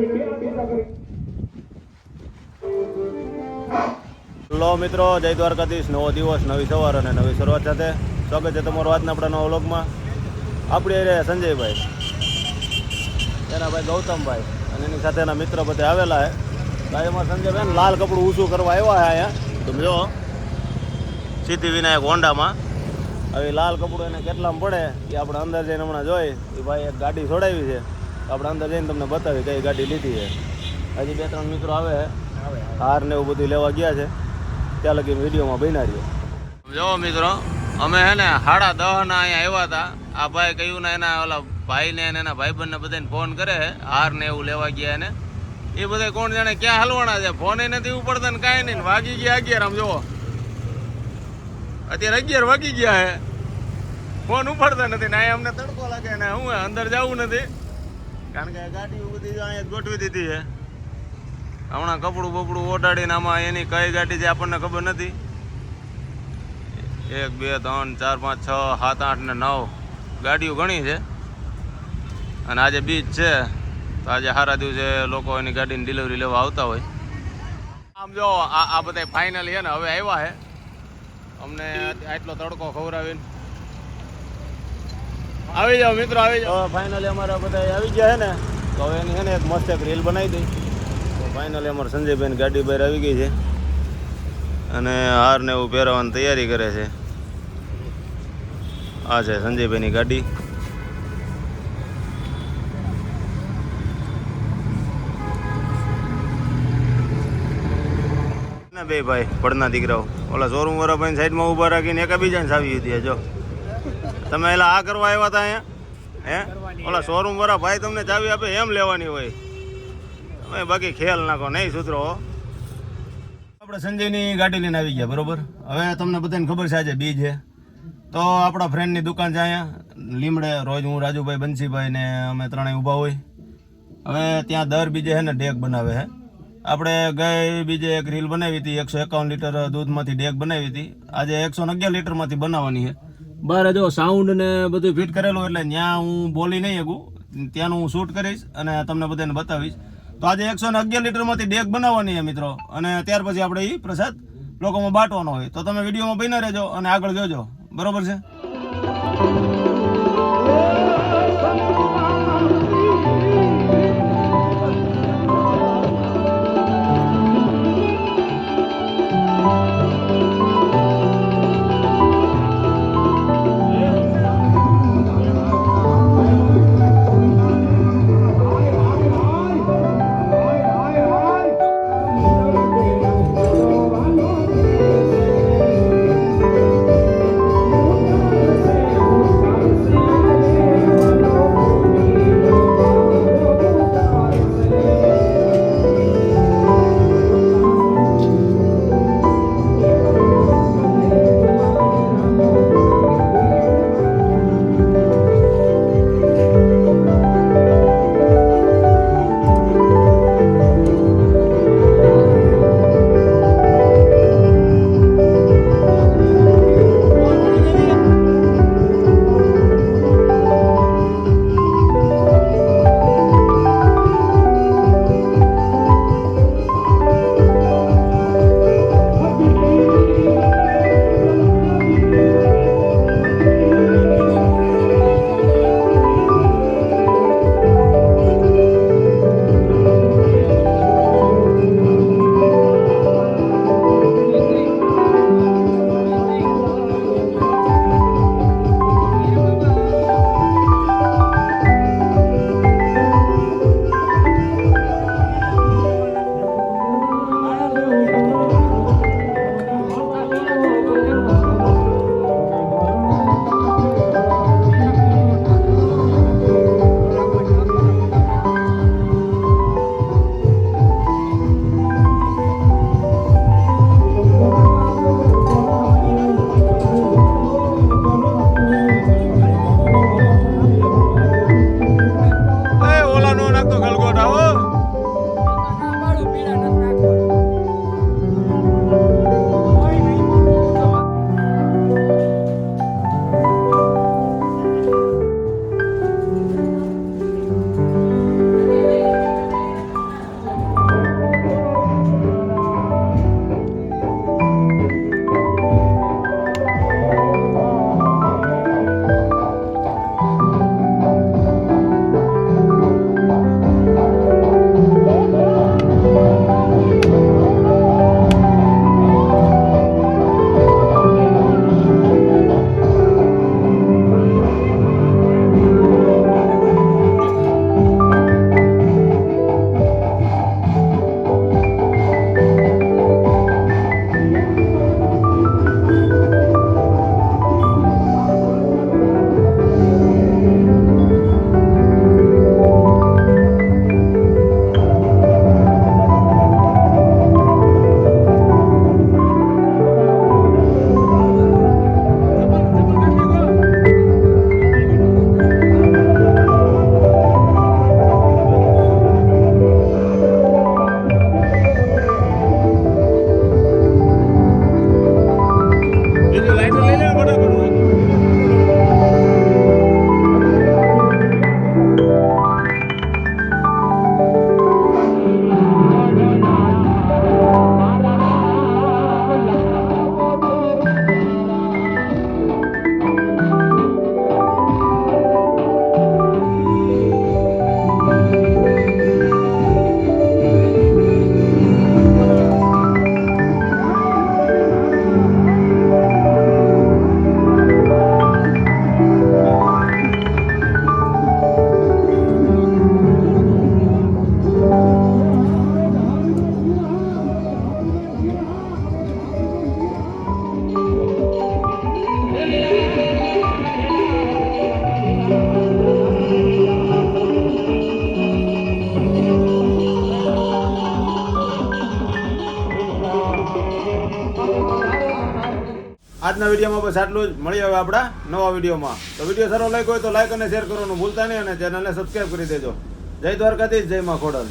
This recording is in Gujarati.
હેલો મિત્રો, જય દ્વારકાધીશ. નવો દિવસ, નવી સવાર અને નવી શરૂઆત સાથે સ્વાગત છે તમારું આજના આપણા નવા વ્લોગમાં. આપણી રહ્યા સંજયભાઈ, એના ભાઈ ગૌતમભાઈ અને એની સાથે એના મિત્ર બધે આવેલા છે. ભાઈમાં સંજયભાઈ લાલ કપડું ઊંચું કરવા આવ્યા છે અહીંયા. તમે જો સિદ્ધિ વિનાયક હોન્ડામાં હવે લાલ કપડું એને કેટલામાં પડે એ આપણે અંદર જઈને હમણાં જોઈ. એ ભાઈ એક ગાડી છોડાવી છે, આપણે અંદર જઈને તમને બતાવી કઈ ગાડી લીધી છે. હજી 2-3 મિત્રો આવે છે, હાર ને એવું બધું લેવા ગયા છે. ત્યાં લગી વિડીયોમાં બન્યા રહ્યો. જો મિત્રો, અમે હે ને 10:30 ના અહીંયા આવ્યા હતા. આ ભાઈ કહ્યું ને એના ઓલા ભાઈને અને એના ભાઈબંધને બધાને ફોન કરે હાર ને એવું લેવા ગયા એને. એ બધા કોણ જાણે ક્યાં હલવાના છે, ફોન નથી ઉપડતા ને કાંઈ નહીં. વાગી ગયા 11. આમ જુઓ અત્યારે 11 વાગી ગયા હે, ફોન ઉપડતા નથી ને અહીંયા અમને તડકો લાગે ને હું અંદર જવું નથી, કારણ કે ગાડી બધી અહીંયા ગોઠવી દીધી છે. હમણાં કપડું બપડું ઓઢાડીને આમાં એની કઈ ગાડી છે આપણને ખબર નથી. 1 2 3 4 5 6 7 8 ને 9 ગાડીઓ ઘણી છે. અને આજે બીચ છે તો આજે સારા દિવસે લોકો એની ગાડીની ડિલિવરી લેવા આવતા હોય. આમ જો આ બધા ફાઇનલી છે ને હવે આવ્યા છે. અમને આટલો તડકો ખવડાવીને આવી જાઓ મિત્રો, આવી જાઓ. ફાઇનલી અમારા બધા આવી ગયા છે ને, તો હવે એની છે ને એક મસ્ત એક રીલ બનાવી દઈ. ફાઇનલી અમારે સંજયભાઈ ગાડી બહાર આવી ગઈ છે અને હાર ને એવું પહેરવાની તૈયારી કરે છે. આ છે સંજયભાઈની ગાડી. ને બે ભાઈ પડના દીકરાઓ ઓલા શોરૂમ વાળા ભાઈ સાઈડમાં ઊભા રાખીને એકબીજાને સાવી દીધી. જો તમે એલા આ કરવા આવ્યા હતા અહીંયા હે? ઓલા શોરૂમ વાળા ભાઈ તમને ચાવી આપે એમ લેવાની હોય. બાકી ખ્યાલ નાખો નહીં સુધરો. આપણે સંજયની ગાડી લઈને આવી ગયા બરોબર. હવે તમને બધાને ખબર છે આજે બીજ છે, તો આપણા ફ્રેન્ડની દુકાન છે અહીંયા લીમડે. રોજ હું, રાજુભાઈ, બંસીભાઈ ને અમે ત્રણેય ઊભા હોય. હવે ત્યાં દર બીજે છે ને ડેક બનાવે છે. આપણે ગઈ બીજે એક રીલ બનાવી હતી, 151 લીટર દૂધમાંથી ડેક બનાવી હતી. આજે 111 લીટરમાંથી બનાવવાની છે. બહાર જો સાઉન્ડ ને બધું ફિટ કરેલું, એટલે ત્યાં હું બોલી નહીં શકું. ત્યાંનું હું શૂટ કરીશ અને તમને બધાને બતાવીશ. તો આજે 111 લીટરમાંથી ડેક બનાવવાની છે મિત્રો, અને ત્યાર પછી આપણે એ પ્રસાદ લોકોમાં બાંટવાનો હોય. તો તમે વિડીયોમાં બન્યા રહેજો અને આગળ જોજો, બરોબર છે. આજના વિડીયોમાં બસ આટલું જ. મળીએ હવે આપણા નવા વિડીયોમાં. તો વિડીયો સારો લાગ્યો હોય તો લાઈક અને શેર કરવાનું ભૂલતા નહીં અને ચેનલને સબસ્ક્રાઈબ કરી દેજો. જય દ્વારકાધીશ, જય માં ખોડલ.